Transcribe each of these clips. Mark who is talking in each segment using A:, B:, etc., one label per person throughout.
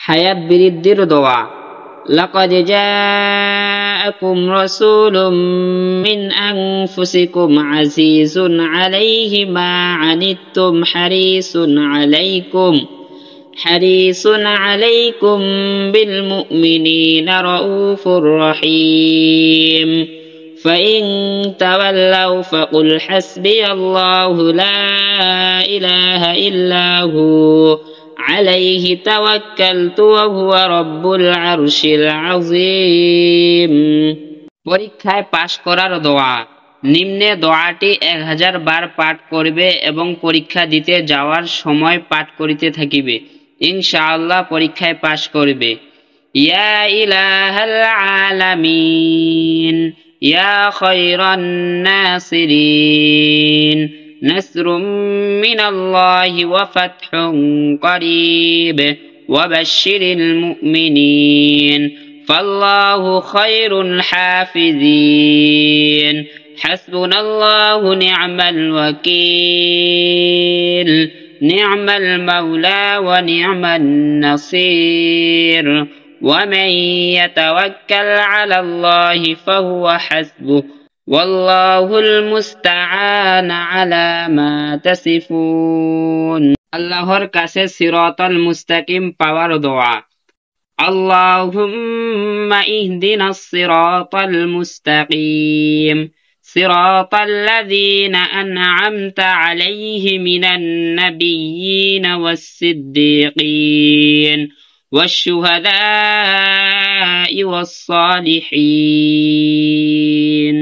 A: হায়াত বৃদ্ধির দোয়া। লাকাদ জাআকুম রাসূলুম মিন আনফুসিকুম আজিজুন আলাইহি মা আনিত্তুম হারিসুন আলাইকুম বিল মুমিনিনা রাউফুর রহিম। فإن تولوا فقل حسبي الله لا إله إلا هو عليه توكلت وهو رب العرش العظيم। পরীক্ষায় পাশ করার দোয়া। নিম্নে দোয়াটি 1000 বার পাঠ করবে এবং পরীক্ষা দিতে যাওয়ার সময় পাঠ করিতে থাকিবে, ইনশাআল্লাহ পরীক্ষায় পাশ করবে। ইয়া ইলাহাল আলামিন ইয়া খায়রান নাসিরিন নাসরুম মিনাল্লাহি ওয়া ফাতহুন করিব ওয়া বাশশিরিল মুমিনিন ফাল্লাহু খায়রুল হাফিজিন হাসবুনাল্লাহু নি'মাল ওয়াকিল নি'মাল মাওলা ওয়া নি'মান নাসির ومن يتوكل على الله فهو حسبه والله المستعان على ما تصفون। আল্লাহর কাছে সিরাতাল মুস্তাকিম পাওয়ার দোয়া। আল্লাহুম্মা ইহদিনাস সিরাতাল মুস্তাকিম সিরাতাল লাযীনা আন'আমতা আলাইহিম মিনান নাবিয়্যিনা ওয়াস সিদ্দীকিন والشهداء والصالحين।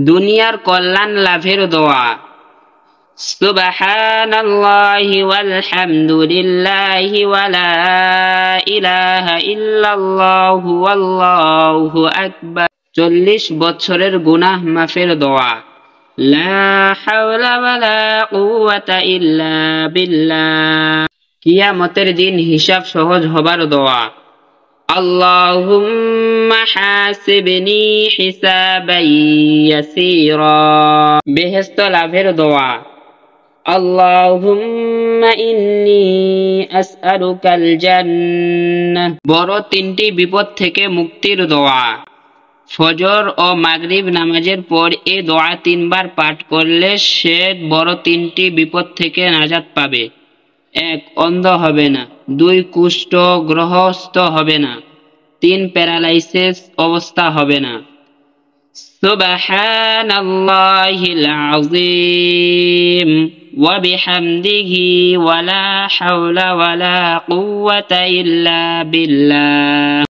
A: দুনিয়ার কল্যাণ লাভের দোয়া। সুবহানাল্লাহি ওয়ালহামদুলিল্লাহি ওয়া লা ইলাহা ইল্লাল্লাহু ওয়াল্লাহু আকবার। 40 বছরের গুনাহ মাফের দোয়া। লা হাওলা ওয়া লা কুওয়াতা ইল্লা বিল্লাহ। কিয়ামতের দিন হিসাব সহজ হবার দোয়া। আল্লাহুম্মা হাসিবনি হিসাবান ইয়াসীরা। বেহেশত লাভের দোয়া। আল্লাহুম্মা ইন্নী আসআলুকাল জান্নাহ। বড় 3টি বিপদ থেকে মুক্তির দোয়া। ফজর ও মাগরিব নামাজের পর এই দোয়া 3 বার পাঠ করলে সে বড় 3টি বিপদ থেকে নাজাত পাবে। 1. অন্ধ হবে না। 2. কুষ্ঠগ্রস্ত হবে না। 3. প্যারালাইসিস অবস্থা হবে না। সুবহানাল্লাহিল আযীম ওয়া বিহামদিহি ওয়া লা হাওলা ওয়া লা কুওয়াতা ইল্লা বিল্লাহ।